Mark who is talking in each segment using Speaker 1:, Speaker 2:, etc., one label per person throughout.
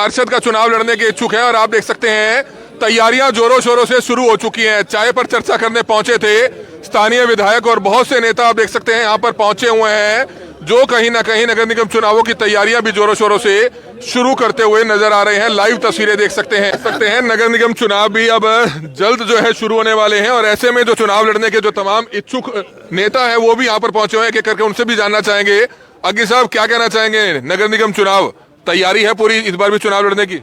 Speaker 1: पार्षद का चुनाव लड़ने के इच्छुक हैं और आप देख सकते हैं तैयारियां जोरों शोरों से शुरू हो चुकी हैं। चाय पर चर्चा करने पहुंचे थे स्थानीय विधायक और बहुत से नेता आप देख सकते हैं यहाँ पर पहुंचे हुए हैं, जो कहीं ना कहीं नगर निगम चुनावों की तैयारियां भी जोरों शोरों से शुरू करते हुए नजर आ रहे हैं। लाइव तस्वीरें देख सकते हैं नगर निगम चुनाव भी अब जल्द जो है शुरू होने वाले हैं और ऐसे में जो चुनाव लड़ने के जो तमाम इच्छुक नेता है वो भी यहाँ पर पहुंचे हुए हैं। एक करके उनसे भी जानना चाहेंगे। अग्गी साहब, क्या कहना चाहेंगे? नगर निगम चुनाव तैयारी है पूरी इस बार भी चुनाव लड़ने की?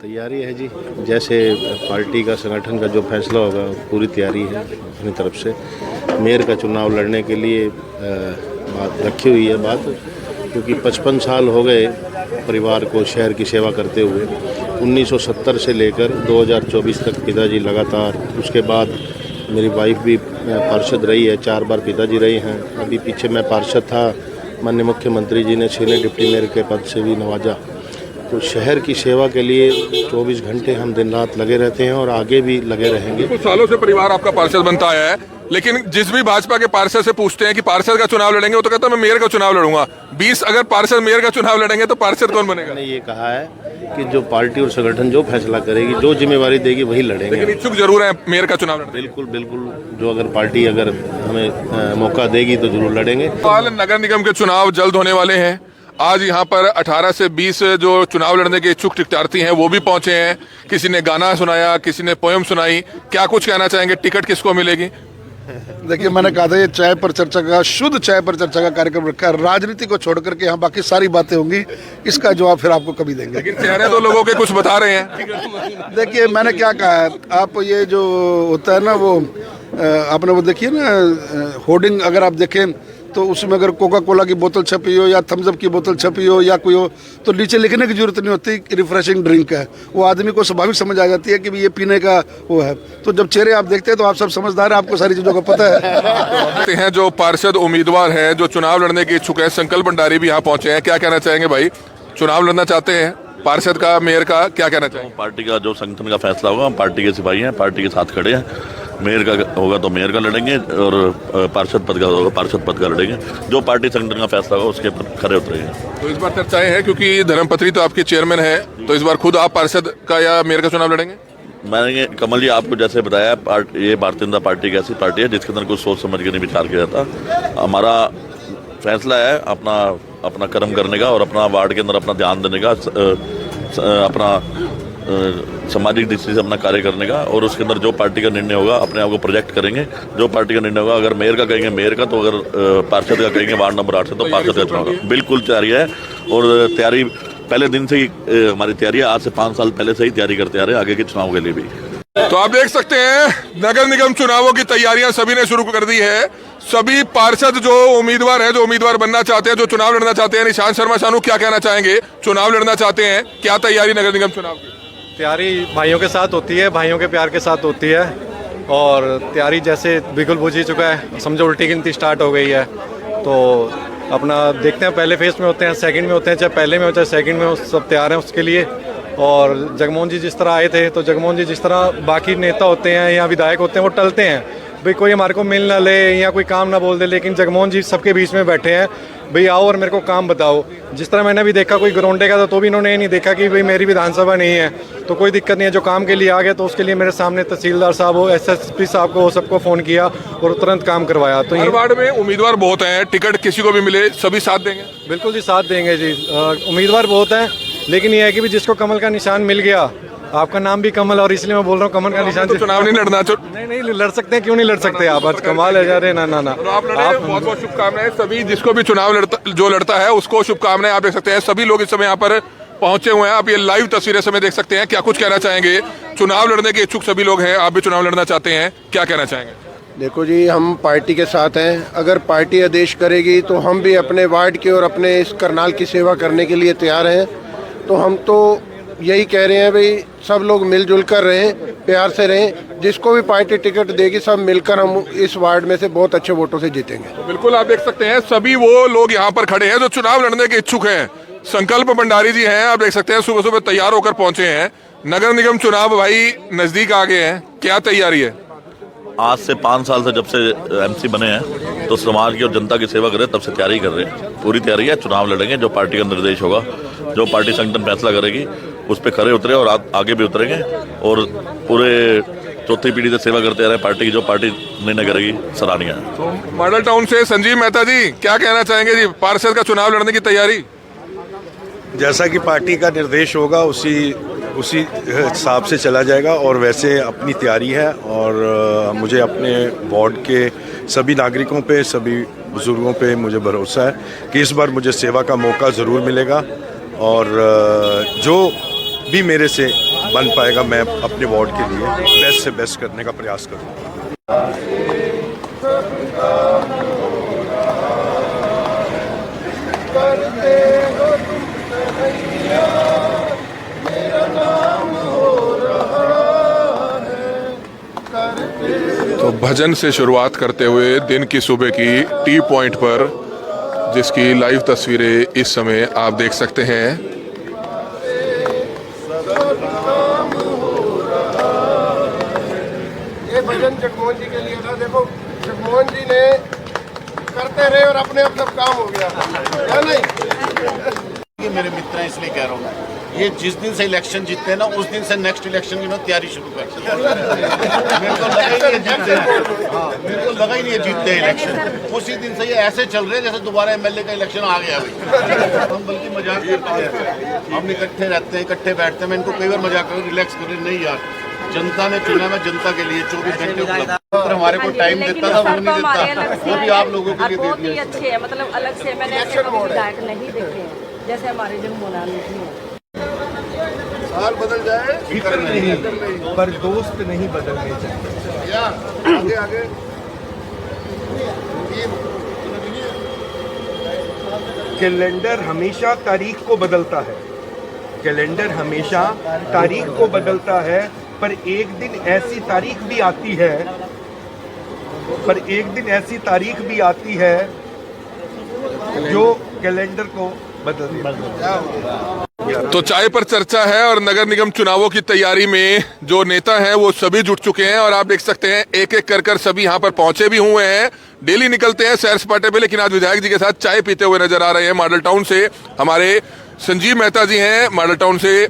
Speaker 2: तैयारी है जी, जैसे पार्टी का संगठन का जो फैसला होगा पूरी तैयारी है अपनी तरफ से। मेयर का चुनाव लड़ने के लिए बात रखी हुई है बात, क्योंकि 55 साल हो गए परिवार को शहर की सेवा करते हुए। 1970 से लेकर 2024 तक पिताजी लगातार, उसके बाद मेरी वाइफ भी पार्षद रही है, 4 बार पिताजी रहे हैं। अभी पीछे मैं पार्षद था, माननीय मुख्यमंत्री जी ने सीनियर डिप्टी मेयर के पद से भी नवाजा। तो शहर की सेवा के लिए 24 घंटे हम दिन रात लगे रहते हैं और आगे भी लगे रहेंगे।
Speaker 1: कुछ सालों से परिवार आपका पार्षद बनता आया है, लेकिन जिस भी भाजपा के पार्षद से पूछते हैं कि पार्षद का चुनाव लड़ेंगे, वो तो कहता है मैं मेयर का चुनाव लड़ूंगा। 20 अगर पार्षद मेयर का चुनाव लड़ेंगे तो पार्षद कौन बनेगा?
Speaker 2: मैंने ये कहा है कि जो पार्टी और संगठन जो फैसला करेगी, जो जिम्मेवारी देगी वही लड़ेंगे।
Speaker 1: लेकिन इच्छुक जरूर है मेयर का चुनाव लड़ने?
Speaker 2: बिल्कुल बिल्कुल, जो अगर पार्टी अगर हमें मौका देगी तो जरूर लड़ेंगे।
Speaker 1: नगर निगम के चुनाव जल्द होने वाले हैं। आज यहाँ पर 18 से 20 जो चुनाव लड़ने के इच्छुक टिकटार्थी हैं वो भी पहुंचे हैं। किसी ने गाना सुनाया, किसी ने पोयम सुनाई। क्या कुछ कहना चाहेंगे? टिकट किसको मिलेगी?
Speaker 3: देखिए, मैंने कहा था ये चाय पर चर्चा का, शुद्ध चाय पर चर्चा का कार्यक्रम रखा है। राजनीति को छोड़ करके यहाँ बाकी सारी बातें होंगी, इसका जवाब फिर आपको कभी देंगे।
Speaker 1: लेकिन चेहरे तो लोगों के कुछ बता रहे हैं।
Speaker 3: देखिए, मैंने क्या कहा है, आप ये जो होता है ना वो आपने वो देखिए ना होर्डिंग, अगर आप देखें तो उसमें अगर कोका कोला की बोतल छपी हो या थम्स अप की बोतल छपी हो या कोई हो, तो नीचे लिखने की जरूरत नहीं होती रिफ्रेशिंग ड्रिंक है। वो आदमी को स्वाभाविक समझ आ जाती है कि ये पीने का वो है। तो जब चेहरे आप देखते हैं तो आप सब समझदार हैं, आपको सारी चीज़ों का पता है।
Speaker 1: जो पार्षद उम्मीदवार है, जो चुनाव लड़ने के इच्छुक है, संकल्प भंडारी भी यहाँ पहुंचे हैं। क्या कहना चाहेंगे भाई? चुनाव लड़ना चाहते हैं, पार्षद का, मेयर का, क्या कहना चाहेंगे?
Speaker 4: पार्टी का जो संगठन का फैसला होगा, हम पार्टी के सिपाही हैं, पार्टी के साथ खड़े हैं। मेयर का होगा तो मेयर का लड़ेंगे और पार्षद पद का होगा पार्षद पद का लड़ेंगे। जो पार्टी संगठन का फैसला होगा उसके पर खड़े उतरेंगे।
Speaker 1: तो इस बार चर्चाएं हैं, क्योंकि धर्मपत्री तो आपके चेयरमैन है, तो इस बार खुद आप पार्षद का या मेयर का चुनाव लड़ेंगे?
Speaker 4: मैंने कमल जी आपको जैसे बताया, ये भारतीय जनता पार्टी एक ऐसी पार्टी है जिसके अंदर कुछ सोच समझ के नहीं विचार किया जाता। हमारा फैसला है अपना कर्म करने का और अपना वार्ड के अंदर अपना ध्यान देने का, अपना सामाजिक दृष्टि से अपना कार्य करने का, और उसके अंदर जो पार्टी का निर्णय होगा अपने आप को प्रोजेक्ट करेंगे। जो पार्टी का निर्णय होगा, अगर मेयर का कहेंगे मेयर का, तो अगर पार्षद का कहेंगे वार्ड नंबर 8 से, तो पार्षद का चुनाव बिल्कुल तैयारी है। और तैयारी पहले दिन से ही हमारी तैयारी है, आज से 5 साल पहले से ही तैयारी करते आ रहे हैं आगे के चुनाव के लिए भी।
Speaker 1: तो आप देख सकते हैं नगर निगम चुनावों की तैयारियां सभी ने शुरू कर दी है। सभी पार्षद जो उम्मीदवार हैं, जो उम्मीदवार बनना चाहते हैं, जो चुनाव लड़ना चाहते हैं, निशांत शर्मा शानू क्या कहना चाहेंगे? चुनाव लड़ना चाहते हैं, क्या तैयारी नगर निगम चुनाव की?
Speaker 5: तैयारी भाइयों के साथ होती है, भाइयों के प्यार के साथ होती है। और तैयारी जैसे बिल्कुल बुझ ही चुका है, समझो उल्टी गिनती स्टार्ट हो गई है। तो अपना देखते हैं, पहले फेज में होते हैं, सेकंड में होते हैं, चाहे पहले में हो चाहे सेकंड में हो, सब तैयार हैं उसके लिए। और जगमोहन जी जिस तरह आए थे, तो जगमोहन जी जिस तरह बाकी नेता होते हैं या विधायक होते हैं वो टलते हैं, भाई कोई हमारे को मिल ना ले या कोई काम ना बोल दे, लेकिन जगमोहन जी सबके बीच में बैठे हैं, भाई आओ और मेरे को काम बताओ। जिस तरह मैंने भी देखा कोई ग्राउंडे का था, तो भी इन्होंने ये नहीं देखा कि भाई मेरी विधानसभा नहीं है तो कोई दिक्कत नहीं है, जो काम के लिए आ गए तो उसके लिए मेरे सामने तहसीलदार साहब हो, एसएसपी साहब को, सबको फ़ोन किया और तुरंत काम करवाया। तो
Speaker 1: हर वार्ड में उम्मीदवार बहुत हैं, टिकट किसी को भी मिले सभी साथ देंगे?
Speaker 5: बिल्कुल जी, साथ देंगे जी। उम्मीदवार बहुत हैं, लेकिन ये है कि भी जिसको कमल का निशान मिल गया, आपका नाम भी कमल, और इसलिए मैं बोल रहा हूँ कमल का निशान
Speaker 1: तो चुनाव नहीं लड़ना?
Speaker 5: नहीं लड़ सकते हैं, क्यों नहीं लड़ सकते आप? आज कमाल है जा रहे ना।
Speaker 1: तो आप लड़े, बहुत बहुत शुभकामनाएं सभी जिसको भी चुनाव लड़ता है उसको शुभकामनाएं। आप देख सकते हैं सभी लोग इस समय यहाँ पर पहुंचे हुए हैं। आप ये लाइव तस्वीरें समय देख सकते हैं। क्या कुछ कहना चाहेंगे? चुनाव लड़ने के इच्छुक सभी लोग हैं, आप भी चुनाव लड़ना चाहते हैं, क्या कहना चाहेंगे?
Speaker 6: देखो जी, हम पार्टी के साथ हैं। अगर पार्टी आदेश करेगी तो हम भी अपने वार्ड की और अपने इस करनाल की सेवा करने के लिए तैयार हैं। तो हम तो यही कह रहे हैं भाई, सब लोग मिलजुल कर रहें, प्यार से रहें। जिसको भी पार्टी टिकट देगी सब मिलकर हम इस वार्ड में से बहुत अच्छे वोटों से जीतेंगे।
Speaker 1: तो बिल्कुल आप देख सकते हैं सभी वो लोग यहाँ पर खड़े हैं जो चुनाव लड़ने के इच्छुक हैं। संकल्प भंडारी जी हैं, आप देख सकते हैं सुबह सुबह तैयार होकर पहुंचे हैं। नगर निगम चुनाव भाई नजदीक आ गए हैं, क्या तैयारी है?
Speaker 4: आज से 5 साल से जब से एमसी बने हैं तो समाज की और जनता की सेवा करें, तब से तैयारी कर रहे हैं। पूरी तैयारी है, चुनाव लड़ेंगे, जो पार्टी का निर्देश होगा, जो पार्टी संगठन फैसला करेगी उस पर खरे उतरे और आगे भी उतरेंगे और पूरे चौथी पीढ़ी से सेवा करते रहे पार्टी की, जो पार्टी निर्णय करेगी सराहनीय है।
Speaker 1: तो मॉडल टाउन से संजीव मेहता जी क्या कहना चाहेंगे जी, पार्षद का चुनाव लड़ने की तैयारी?
Speaker 7: जैसा कि पार्टी का निर्देश होगा उसी हिसाब से चला जाएगा और वैसे अपनी तैयारी है। और मुझे अपने वार्ड के सभी नागरिकों पे, सभी बुजुर्गों पे मुझे भरोसा है कि इस बार मुझे सेवा का मौका ज़रूर मिलेगा और जो भी मेरे से बन पाएगा मैं अपने वार्ड के लिए बेस्ट से बेस्ट करने का प्रयास करूँगा।
Speaker 1: तो भजन से शुरुआत करते हुए दिन की सुबह की टी पॉइंट पर, जिसकी लाइव तस्वीरें इस समय आप देख सकते हैं।
Speaker 6: ये भजन जगमोहन जी के लिए था। देखो जगमोहन जी ने करते रहे और अपने आप सब काम हो गया, क्या नहीं?
Speaker 8: मेरे मित्र हैं इसलिए कह रहा हूँ, ये जिस दिन से इलेक्शन जीतते हैं ना उस दिन से नेक्स्ट इलेक्शन की तैयारी शुरू करते हैं। मेरे को लगा ही नहीं जीतते, मेरे को लगा ही नहीं जीतते हैं इलेक्शन। उसी दिन से ये ऐसे चल रहे हैं जैसे दोबारा एमएलए का इलेक्शन आ गया भाई। हम बल्कि मजाक करते हैं, हम इकट्ठे रहते हैं, इकट्ठे बैठते हैं। मैं इनको कई बार मजाक कर रिलैक्स करें, नहीं यार जनता ने चुना, मैं जनता के लिए 24 घंटे उपलब्ध। हमारे को टाइम देता था, वो नहीं देता, वो भी आप लोगों के लिए दे दिया।
Speaker 9: अच्छे है, मतलब अलग से मैंने विधायक नहीं देखे हैं जैसे हमारे जगमोहन जी हैं।
Speaker 6: साल बदल जाए
Speaker 10: फिक्र नहीं, पर दोस्त नहीं बदलने चाहिए।
Speaker 6: आगे आगे
Speaker 10: कैलेंडर हमेशा तारीख को बदलता है, कैलेंडर हमेशा तारीख को बदलता है, पर एक दिन ऐसी तारीख भी आती है, पर एक दिन ऐसी तारीख भी आती है जो कैलेंडर को बदल देती।
Speaker 1: तो चाय पर चर्चा है और नगर निगम चुनावों की तैयारी में जो नेता हैं वो सभी जुट चुके हैं और आप देख सकते हैं एक एक कर सभी यहाँ पर पहुंचे भी हुए हैं। डेली निकलते हैं सैर सपाटे पे, लेकिन आज विधायक जी के साथ चाय पीते हुए नजर आ रहे हैं। मॉडल टाउन से हमारे संजीव मेहता जी हैं, मॉडल टाउन से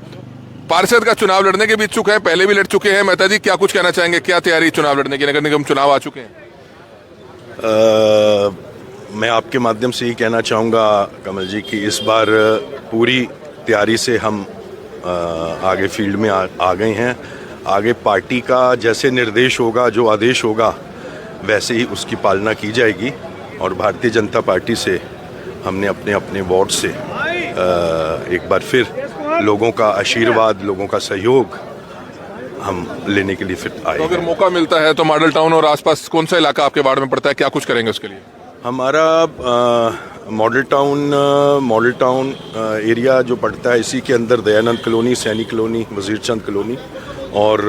Speaker 1: पार्षद का चुनाव लड़ने के भी इच्छुक हैं, पहले भी लड़ चुके हैं। मेहता जी क्या कुछ कहना चाहेंगे, क्या तैयारी चुनाव लड़ने की? नगर निगम चुनाव आ चुके हैं।
Speaker 7: मैं आपके माध्यम से ये कहना चाहूँगा कमल जी कि इस बार पूरी तैयारी से हम आगे फील्ड में आ गए हैं। आगे पार्टी का जैसे निर्देश होगा, जो आदेश होगा, वैसे ही उसकी पालना की जाएगी। और भारतीय जनता पार्टी से हमने अपने अपने वार्ड से एक बार फिर लोगों का आशीर्वाद, लोगों का सहयोग हम लेने के लिए फिर आए।
Speaker 1: तो अगर मौका मिलता है तो मॉडल टाउन और आसपास कौन सा इलाका आपके वार्ड में पड़ता है, क्या कुछ करेंगे उसके लिए?
Speaker 7: हमारा मॉडल टाउन एरिया जो पड़ता है, इसी के अंदर दयानंद कॉलोनी, सैनी कॉलोनी, वजीर चंद कॉलोनी और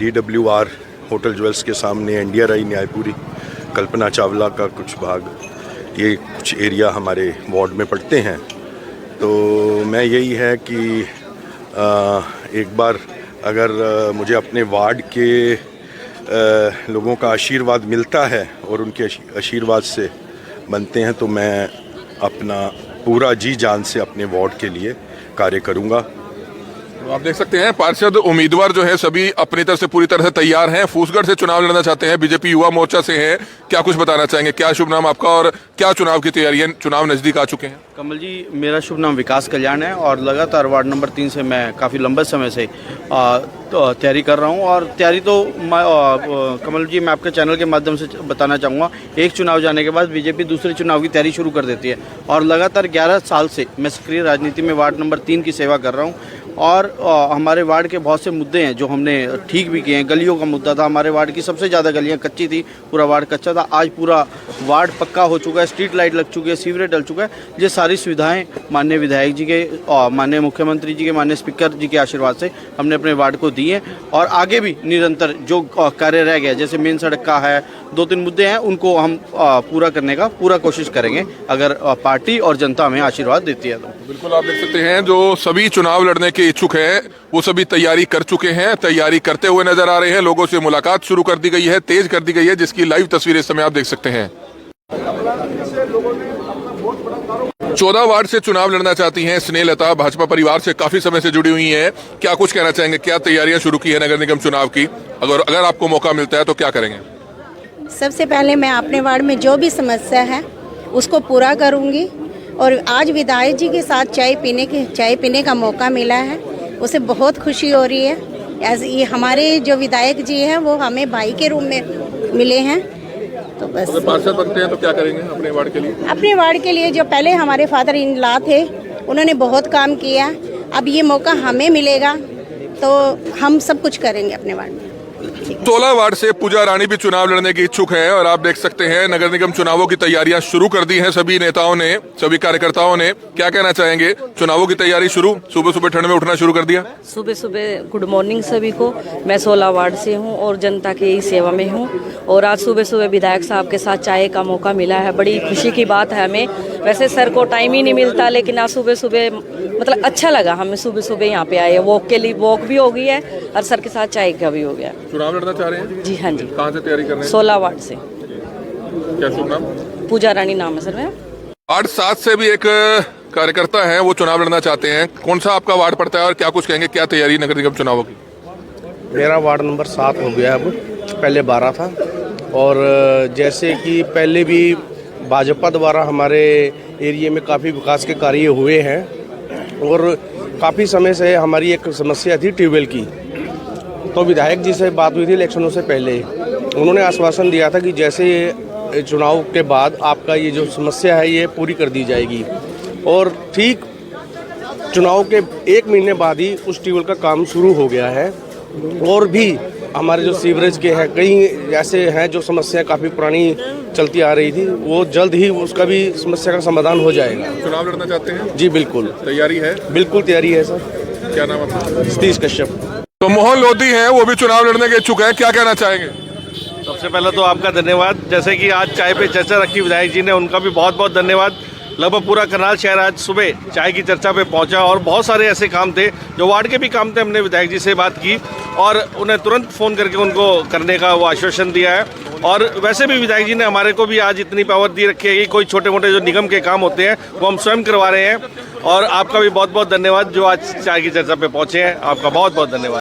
Speaker 7: DWR होटल ज्वेल्स के सामने NDRI न्यायपुरी, कल्पना चावला का कुछ भाग, ये कुछ एरिया हमारे वार्ड में पड़ते हैं। तो मैं यही है कि एक बार अगर मुझे अपने वार्ड के लोगों का आशीर्वाद मिलता है और उनके आशीर्वाद से बनते हैं तो मैं अपना पूरा जी जान से अपने वार्ड के लिए कार्य करूंगा।
Speaker 1: तो आप देख सकते हैं पार्षद उम्मीदवार जो है सभी अपनी तरफ से पूरी तरह से तैयार हैं। फूसगढ़ से चुनाव लड़ना चाहते हैं, बीजेपी युवा मोर्चा से हैं। क्या कुछ बताना चाहेंगे, क्या शुभ नाम आपका और क्या चुनाव की तैयारी है? चुनाव नजदीक आ चुके हैं।
Speaker 11: कमल जी, मेरा शुभ नाम विकास कल्याण है और लगातार वार्ड नंबर 3 से मैं काफ़ी लंबे समय से तैयारी कर रहा हूं। और तैयारी तो कमल जी मैं आपके चैनल के माध्यम से बताना चाहूँगा, एक चुनाव जाने के बाद बीजेपी दूसरे चुनाव की तैयारी शुरू कर देती है और लगातार 11 साल से मैं सक्रिय राजनीति में वार्ड नंबर 3 की सेवा कर रहा हूँ। और हमारे वार्ड के बहुत से मुद्दे हैं जो हमने ठीक भी किए हैं। गलियों का मुद्दा था, हमारे वार्ड की सबसे ज़्यादा गलियाँ कच्ची थी, पूरा वार्ड कच्चा था, आज पूरा वार्ड पक्का हो चुका है। है, स्ट्रीट लाइट लग चुकी है, सीवरेज डल चुका है। ये सारी सुविधाएं माननीय विधायक जी के और माननीय मुख्यमंत्री जी के, माननीय स्पीकर जी के आशीर्वाद से हमने अपने वार्ड को दी है। और आगे भी निरंतर जो कार्य रह गया, जैसे मेन सड़क का है, 2-3 मुद्दे हैं, उनको हम पूरा करने का पूरा कोशिश करेंगे अगर पार्टी और जनता हमें आशीर्वाद देती है तो।
Speaker 1: बिल्कुल, आप देख सकते हैं जो सभी चुनाव लड़ने के इच्छुक हैं वो सभी तैयारी कर चुके हैं, तैयारी करते हुए नजर आ रहे हैं। लोगों से मुलाकात शुरू कर दी गई है, तेज कर दी गई है, जिसकी लाइव तस्वीर इस समय आप देख सकते हैं। 14 वार्ड से चुनाव लड़ना चाहती हैं स्नेहलता, भाजपा परिवार से काफी समय से जुड़ी हुई हैं। क्या कुछ कहना चाहेंगे, क्या तैयारियां शुरू की है नगर निगम चुनाव की? अगर आपको मौका मिलता है तो क्या करेंगे?
Speaker 12: सबसे पहले मैं अपने वार्ड में जो भी समस्या है उसको पूरा करूंगी। और आज विधायक जी के साथ चाय पीने का मौका मिला है, उसे बहुत खुशी हो रही है। ये हमारे जो विधायक जी हैं वो हमें भाई के रूप में मिले हैं। तो बस
Speaker 1: पार्षद बनते हैं तो क्या करेंगे अपने वार्ड के लिए?
Speaker 12: अपने वार्ड के लिए जो पहले हमारे फादर इन लॉ थे, उन्होंने बहुत काम किया। अब ये मौका हमें मिलेगा तो हम सब कुछ करेंगे अपने वार्ड में।
Speaker 1: 16 वार्ड से पूजा रानी भी चुनाव लड़ने की इच्छुक हैं और आप देख सकते हैं नगर निगम चुनावों की तैयारियां शुरू कर दी हैं सभी नेताओं ने, सभी कार्यकर्ताओं ने। क्या कहना चाहेंगे? चुनावों की तैयारी शुरू, सुबह सुबह ठंड में उठना शुरू कर दिया?
Speaker 9: सुबह सुबह गुड मॉर्निंग सभी को। मैं 16 वार्ड से हूं और जनता की सेवा में हूं और आज सुबह सुबह विधायक साहब के साथ चाय का मौका मिला है, बड़ी खुशी की बात है हमें। वैसे सर को टाइम ही नहीं मिलता, लेकिन आज सुबह सुबह मतलब अच्छा लगा हमें, सुबह सुबह यहाँ पे आए। वॉक के लिए वॉक भी हो गई है और सर के साथ चाय का भी हो गया।
Speaker 1: चुनाव लड़ना चाह रहे हैं?
Speaker 9: जी हाँ जी।
Speaker 1: कहाँ से तैयारी कर रहे हैं?
Speaker 9: 16 वार्ड से।
Speaker 1: क्या शुभ नाम?
Speaker 9: पूजा रानी नाम है सर मेरा।
Speaker 1: वार्ड 7 से भी एक कार्यकर्ता है, वो चुनाव लड़ना चाहते हैं। कौन सा आपका वार्ड पड़ता है और क्या कुछ कहेंगे, क्या तैयारी नगर निगम चुनावों की?
Speaker 13: मेरा वार्ड नंबर 7 हो गया, अब पहले 12 था। और जैसे कि पहले भी भाजपा द्वारा हमारे एरिया में काफ़ी विकास के कार्य हुए हैं और काफ़ी समय से हमारी एक समस्या थी ट्यूबवेल की। तो विधायक जी से बात हुई थी इलेक्शनों से पहले, उन्होंने आश्वासन दिया था कि जैसे चुनाव के बाद आपका ये जो समस्या है ये पूरी कर दी जाएगी। और ठीक चुनाव के 1 महीने बाद ही उस ट्यूबवेल का काम शुरू हो गया है। और भी हमारे जो सीवरेज के हैं, कई ऐसे हैं जो समस्या काफ़ी पुरानी चलती आ रही थी, वो जल्द ही उसका भी समस्या का समाधान हो जाएगा।
Speaker 1: चुनाव लड़ना चाहते हैं?
Speaker 13: जी बिल्कुल।
Speaker 1: तैयारी है?
Speaker 13: बिल्कुल तैयारी है सर।
Speaker 1: क्या नाम है?
Speaker 13: सतीश कश्यप।
Speaker 1: तो मोहन लोधी हैं, वो भी चुनाव लड़ने के इच्छुक हैं। क्या कहना चाहेंगे?
Speaker 14: सबसे पहले तो आपका धन्यवाद, जैसे कि आज चाय पे चर्चा रखी विधायक जी ने, उनका भी बहुत बहुत धन्यवाद। लगभग पूरा करनाल शहर आज सुबह चाय की चर्चा पे पहुंचा और बहुत सारे ऐसे काम थे जो वार्ड के भी काम थे। हमने विधायक जी से बात की और उन्हें तुरंत फ़ोन करके उनको करने का वो आश्वासन दिया है। और वैसे भी विधायक जी ने हमारे को भी आज इतनी पावर दी रखी है कि कोई छोटे मोटे जो निगम के काम होते हैं वो हम स्वयं करवा रहे हैं। और आपका भी बहुत बहुत धन्यवाद जो आज चाय की चर्चा पे पहुंचे हैं, आपका बहुत बहुत धन्यवाद।